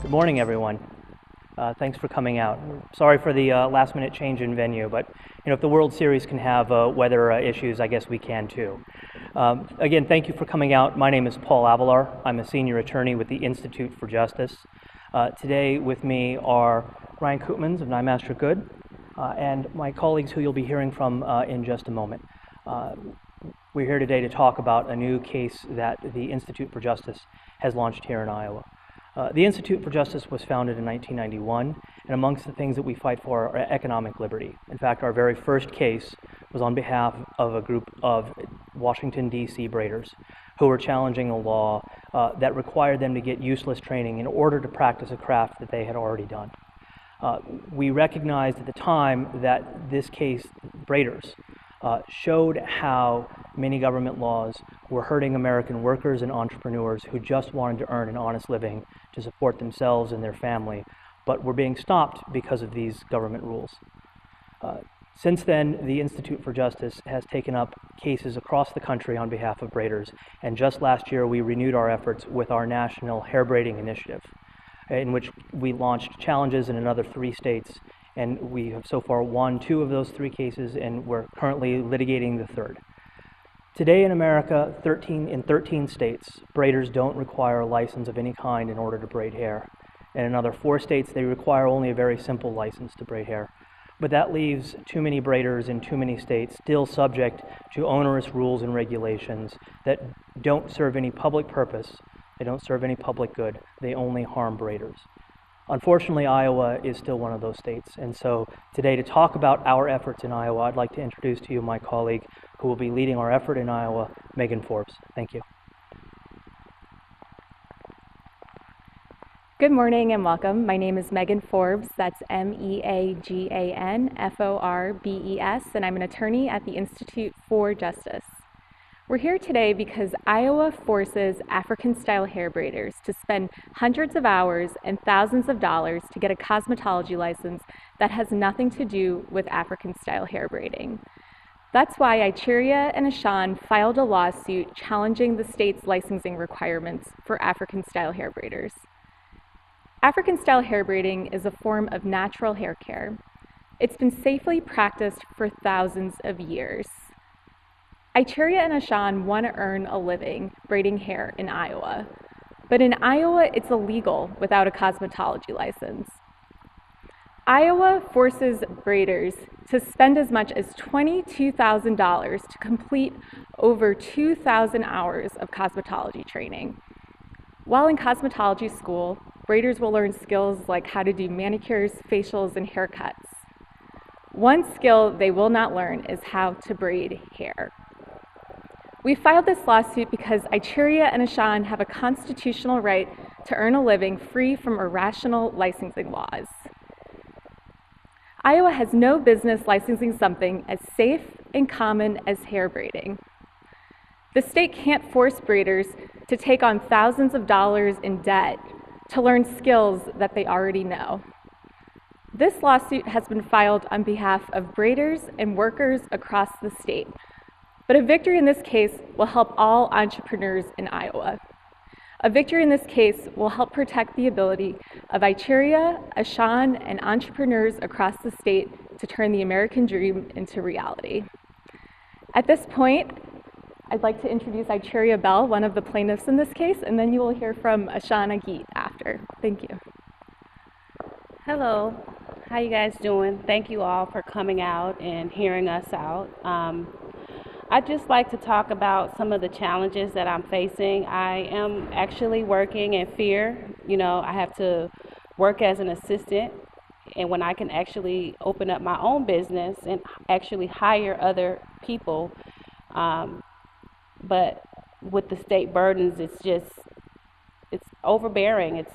Good morning, everyone. Thanks for coming out. Sorry for the last-minute change in venue, but if the World Series can have weather issues, I guess we can too. Again, thank you for coming out. My name is Paul Avalar. I'm a senior attorney with the Institute for Justice. Today with me are Ryan Koopmans of Nyemaster Good and my colleagues who you'll be hearing from in just a moment. We're here today to talk about a new case that the Institute for Justice has launched here in Iowa. The Institute for Justice was founded in 1991, and amongst the things that we fight for are economic liberty. In fact, our very first case was on behalf of a group of Washington, D.C. braiders who were challenging a law that required them to get useless training in order to practice a craft that they had already done. We recognized at the time that this case, braiders, showed how many government laws were hurting American workers and entrepreneurs who just wanted to earn an honest living to support themselves and their family, but were being stopped because of these government rules. Since then, the Institute for Justice has taken up cases across the country on behalf of braiders, and just last year we renewed our efforts with our national hair braiding initiative, in which we launched challenges in another 3 states, and we have so far won 2 of those 3 cases, and we're currently litigating the 3rd. Today in America, 13 states, braiders don't require a license of any kind in order to braid hair. In another 4 states, they require only a very simple license to braid hair. But that leaves too many braiders in too many states still subject to onerous rules and regulations that don't serve any public purpose, they don't serve any public good, they only harm braiders. Unfortunately, Iowa is still one of those states, and so today to talk about our efforts in Iowa, I'd like to introduce to you my colleague who will be leading our effort in Iowa, Megan Forbes. Thank you. Good morning and welcome. My name is Megan Forbes. That's M-E-A-G-A-N-F-O-R-B-E-S, and I'm an attorney at the Institute for Justice. We're here today because Iowa forces African-style hair braiders to spend hundreds of hours and thousands of dollars to get a cosmetology license that has nothing to do with African-style hair braiding. That's why Icheria and Ashan filed a lawsuit challenging the state's licensing requirements for African-style hair braiders. African-style hair braiding is a form of natural hair care. It's been safely practiced for thousands of years. Icheria and Ashan want to earn a living braiding hair in Iowa, but in Iowa it's illegal without a cosmetology license. Iowa forces braiders to spend as much as $22,000 to complete over 2,000 hours of cosmetology training. While in cosmetology school, braiders will learn skills like how to do manicures, facials, and haircuts. One skill they will not learn is how to braid hair. We filed this lawsuit because Icheria and Ashan have a constitutional right to earn a living free from irrational licensing laws. Iowa has no business licensing something as safe and common as hair braiding. The state can't force braiders to take on thousands of dollars in debt to learn skills that they already know. This lawsuit has been filed on behalf of braiders and workers across the state. But a victory in this case will help all entrepreneurs in Iowa. A victory in this case will help protect the ability of Icheria, Ashan, and entrepreneurs across the state to turn the American dream into reality. At this point, I'd like to introduce Icheria Bell, one of the plaintiffs in this case, and then you will hear from Ashan Agit after. Thank you. Hello, how you guys doing? Thank you all for coming out and hearing us out. I'd just like to talk about some of the challenges that I'm facing. I am actually working in fear. I have to work as an assistant, and when I can actually open up my own business and actually hire other people. But with the state burdens, it's overbearing.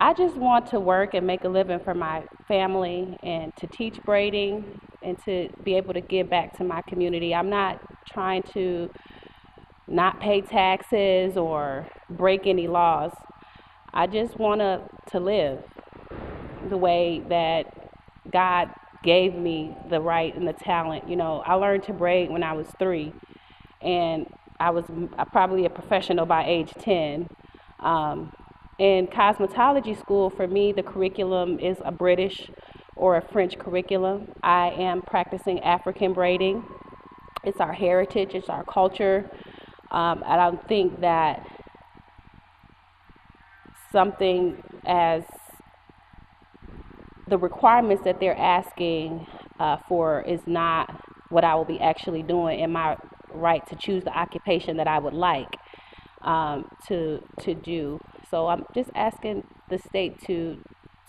I just want to work and make a living for my family and to teach braiding and to be able to give back to my community. I'm not trying to not pay taxes or break any laws. I just want to live the way that God gave me the right and the talent. I learned to braid when I was 3, and I was probably a professional by age 10. in cosmetology school, for me, the curriculum is a British or a French curriculum. I am practicing African braiding. It's our heritage, it's our culture. And I don't think that something as the requirements that they're asking for is not what I will be actually doing in my right to choose the occupation that I would like to do. So I'm just asking the state to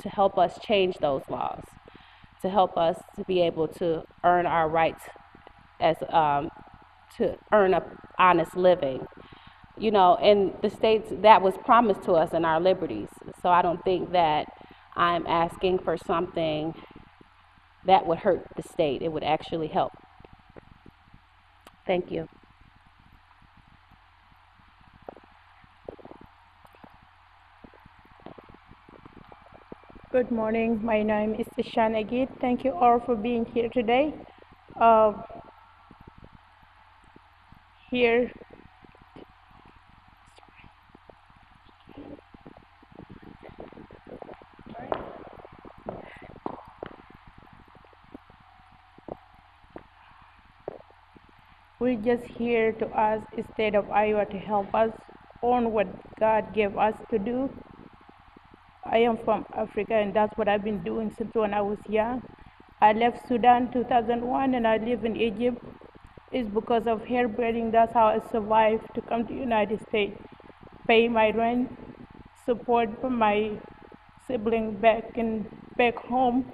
help us change those laws, to help us to be able to earn our rights as to earn a honest living. You know, in the states that was promised to us in our liberties. So I don't think that I'm asking for something that would hurt the state. It would actually help. Thank you. Good morning. My name is Agit. Thank you all for being here today. Uh, here, we're just here to ask the state of Iowa to help us on what God gave us to do. I am from Africa, and that's what I've been doing since when I was young. I left Sudan 2001, and I live in Egypt. It's because of hair braiding. That's how I survived to come to the United States, pay my rent, support from my sibling back home,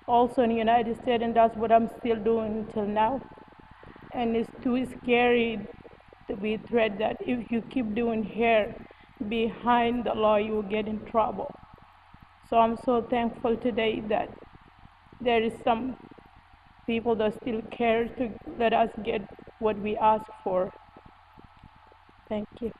also in the United States, and that's what I'm still doing until now. And it's too scary to be threatened that if you keep doing hair behind the law, you will get in trouble. So I'm so thankful today that there is some people that still care to let us get what we ask for. Thank you.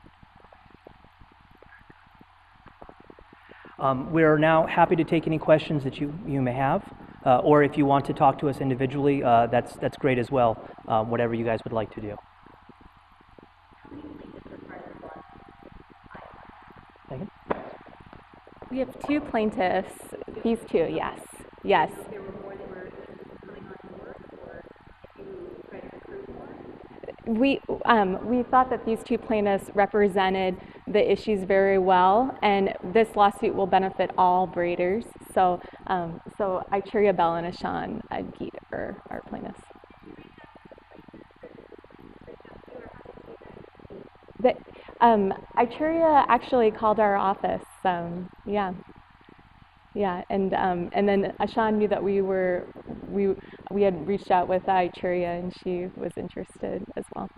We're now happy to take any questions that you may have, or if you want to talk to us individually, that's great as well, whatever you guys would like to do. Megan? We have two plaintiffs. These two, yes. Yes. We thought that these two plaintiffs represented the issues very well, and this lawsuit will benefit all braiders. So, Ichuria Bell and Ashan Agit are our plaintiffs. Ichuria actually called our office. Yeah. Yeah, and then Ashan knew that we had reached out with Ichuria, and she was interested as well.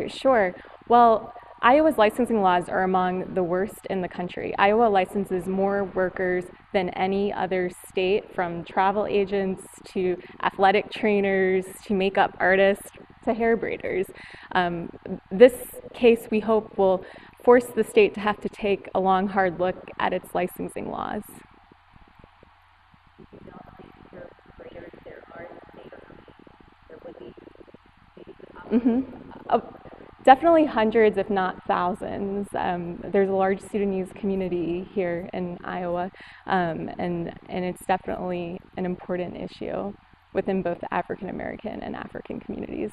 Sure. Well, Iowa's licensing laws are among the worst in the country. Iowa licenses more workers than any other state, from travel agents to athletic trainers to makeup artists to hair braiders. This case, we hope, will force the state to have to take a long, hard look at its licensing laws. Definitely hundreds, if not thousands. There's a large Sudanese community here in Iowa, and it's definitely an important issue within both the African American and African communities.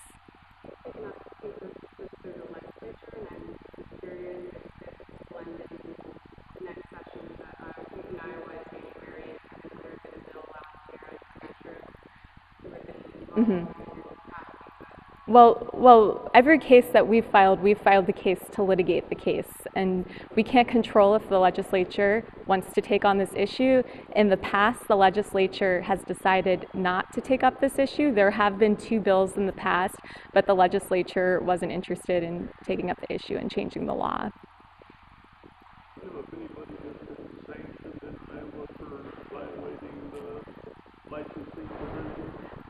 Well, every case that we've filed the case to litigate the case, and we can't control if the legislature wants to take on this issue. In the past, the legislature has decided not to take up this issue. There have been 2 bills in the past, but the legislature wasn't interested in taking up the issue and changing the law.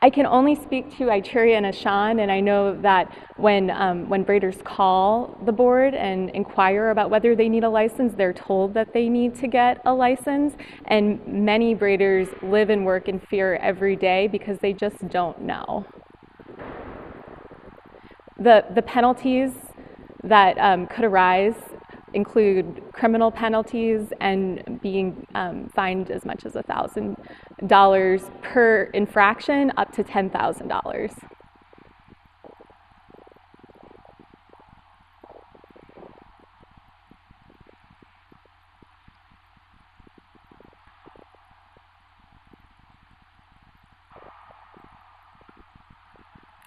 I can only speak to Ichuria and Ashan, and I know that when braiders call the board and inquire about whether they need a license, they're told that they need to get a license, and many braiders live and work in fear every day because they just don't know. The penalties that could arise include criminal penalties and being fined as much as $1,000 per infraction, up to $10,000.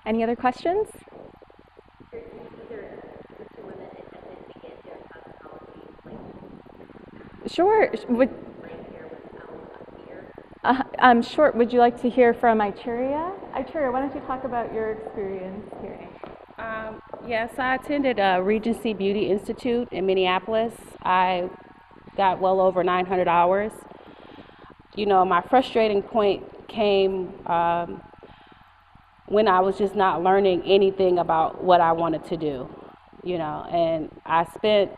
Any other questions? Sure. Sure. Would you like to hear from Ichuria? Ichuria, why don't you talk about your experience here? Yes, I attended Regency Beauty Institute in Minneapolis. I got well over 900 hours. You know, my frustrating point came when I was just not learning anything about what I wanted to do, you know, and I spent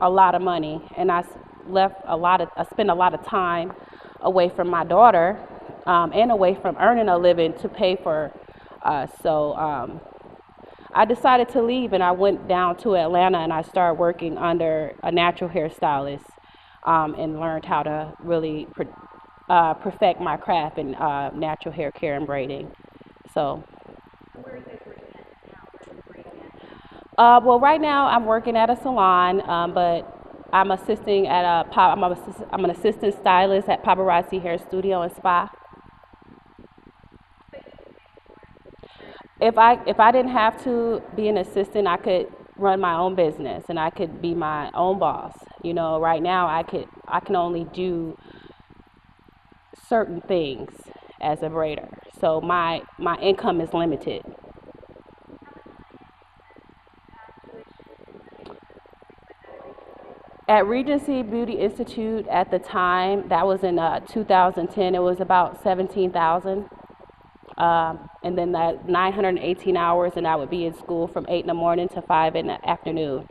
a lot of money, and I spent a lot of time away from my daughter and away from earning a living to pay for us. So I decided to leave, and I went down to Atlanta, and I started working under a natural hairstylist and learned how to really perfect my craft in natural hair care and braiding. So. Well, right now I'm working at a salon, but I'm assisting at I'm an assistant stylist at Paparazzi Hair Studio and Spa. If I didn't have to be an assistant, I could run my own business and I could be my own boss. You know, right now I can only do certain things as a braider, so my income is limited. At Regency Beauty Institute at the time, that was in 2010, it was about 17,000. And then that 918 hours, and I would be in school from 8 in the morning to 5 in the afternoon.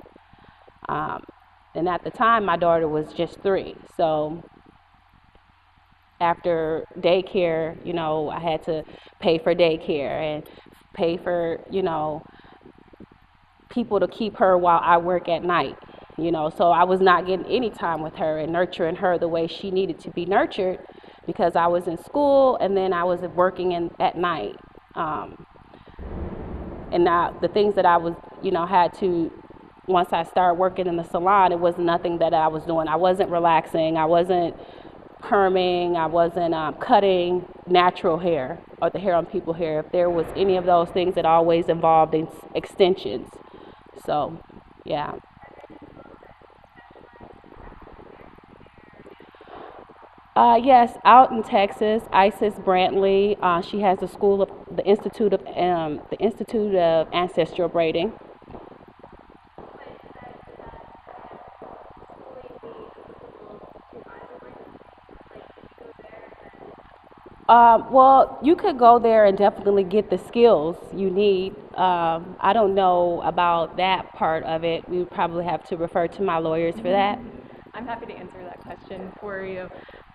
And at the time, my daughter was just 3. So after daycare, you know, I had to pay for daycare and pay for, you know, people to keep her while I work at night. You know, so I was not getting any time with her and nurturing her the way she needed to be nurtured because I was in school and then I was working at night. And now the things that I was, you know, had to, once I started working in the salon, it was nothing that I was doing. I wasn't relaxing. I wasn't perming. I wasn't cutting natural hair or the hair on people's hair. If there was any of those things, it always involved extensions. So, yeah. Yes, out in Texas, Isis Brantley. She has a school of the Institute of Ancestral Braiding. Well, you could go there and definitely get the skills you need. I don't know about that part of it. We would probably have to refer to my lawyers for that. I'm happy to answer that question for you.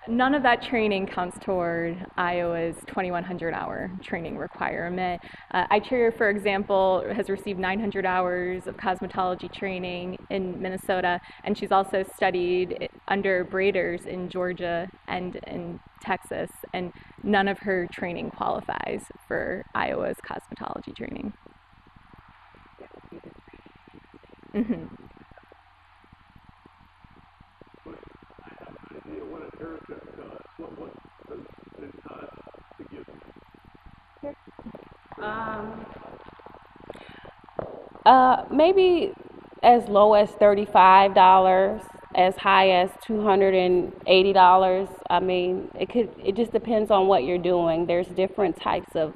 None of that training counts toward Iowa's 2,100 hour training requirement. Ichuria, for example, has received 900 hours of cosmetology training in Minnesota, and she's also studied under braiders in Georgia and in Texas, and none of her training qualifies for Iowa's cosmetology training. Mm-hmm. Maybe as low as $35, as high as $280. I mean, it just depends on what you're doing. There's different types of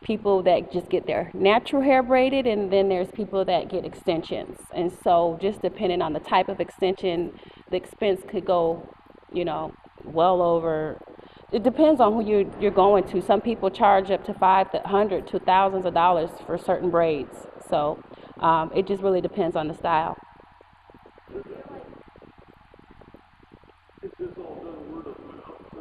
people that just get their natural hair braided, and then there's people that get extensions. And so just depending on the type of extension, the expense could go, you know, well over it depends on who you're going to. Some people charge up to 500 to thousands of dollars for certain braids. So it just really depends on the style. If this all done word of mouth,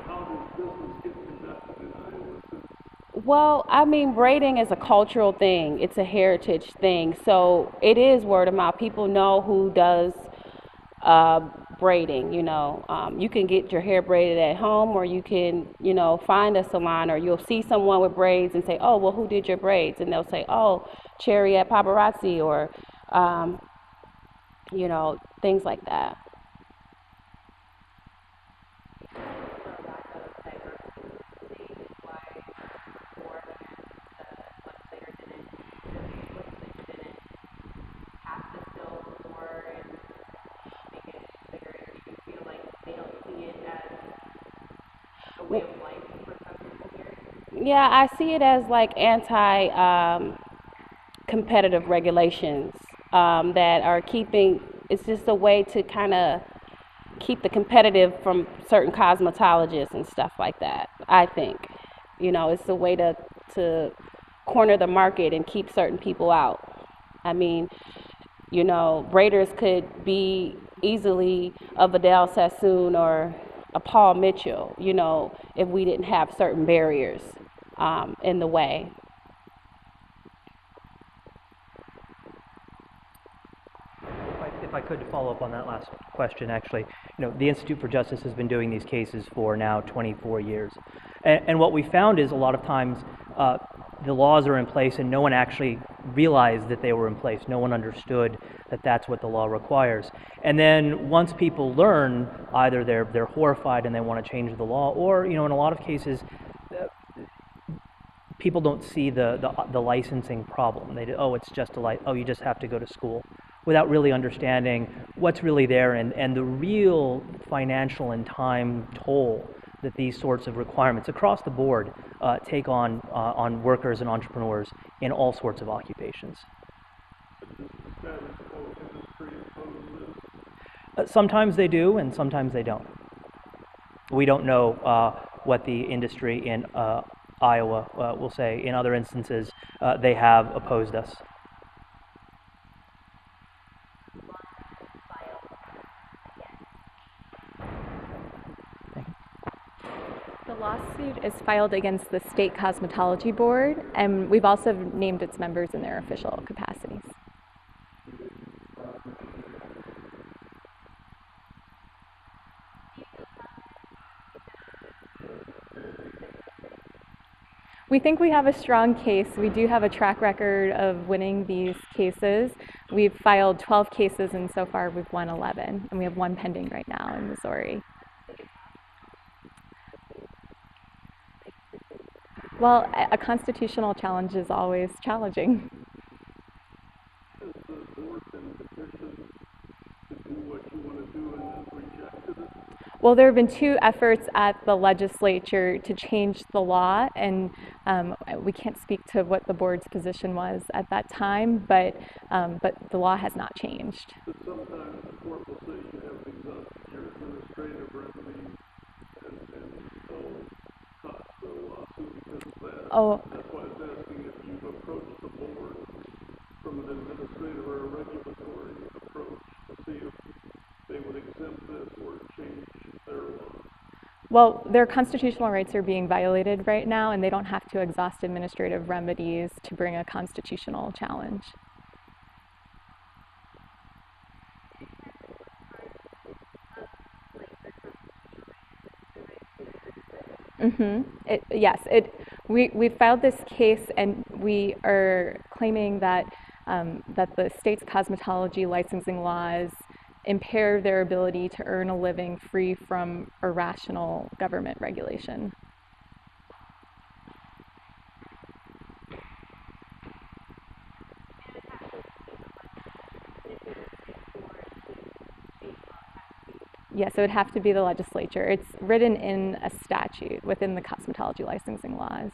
how does business get conducted in Iowa? Well, I mean, braiding is a cultural thing. It's a heritage thing. So it is word of mouth. People know who does braiding. You can get your hair braided at home, or you can, find a salon, or you'll see someone with braids and say, oh, well, who did your braids? And they'll say, oh, Cherry at Paparazzi, or, things like that. Yeah, I see it as like anti competitive regulations that are keeping, it's just a way to kind of keep the competitive from certain cosmetologists and stuff like that, I think. It's a way to corner the market and keep certain people out. I mean, braiders could be easily a Vidal Sassoon or a Paul Mitchell, if we didn't have certain barriers in the way. If I could follow up on that last question, actually, the Institute for Justice has been doing these cases for now 24 years. And what we found is a lot of times the laws are in place and no one actually realized that they were in place. No one understood that that's what the law requires. And then once people learn, either they're horrified and they want to change the law, or, in a lot of cases, people don't see the licensing problem. It's just you just have to go to school, without really understanding what's really there and the real financial and time toll that these sorts of requirements across the board take on workers and entrepreneurs in all sorts of occupations. Sometimes they do, and sometimes they don't. We don't know what the industry in Iowa will say. In other instances, they have opposed us. The lawsuit is filed against the State Cosmetology Board, and we've also named its members in their official capacities. We think we have a strong case. We do have a track record of winning these cases. We've filed 12 cases, and so far we've won 11, and we have one pending right now in Missouri. Well, a constitutional challenge is always challenging. Has the board been petitioned to do what you want to do and has rejected it? Well, there have been two efforts at the legislature to change the law, and we can't speak to what the board's position was at that time, but the law has not changed. But sometimes the court will say you have exhausted your administrative remedies and cost the lawsuit because of that. Oh. That's why I was asking if you've approached the board from an administrative or a regulatory approach to see if they would exempt this or change their laws. Well, their constitutional rights are being violated right now, and they don't have to exhaust administrative remedies to bring a constitutional challenge. We filed this case, and we are claiming that that the state's cosmetology licensing laws impair their ability to earn a living free from irrational government regulation. Yes, it would have to be the legislature. It's written in a statute within the cosmetology licensing laws.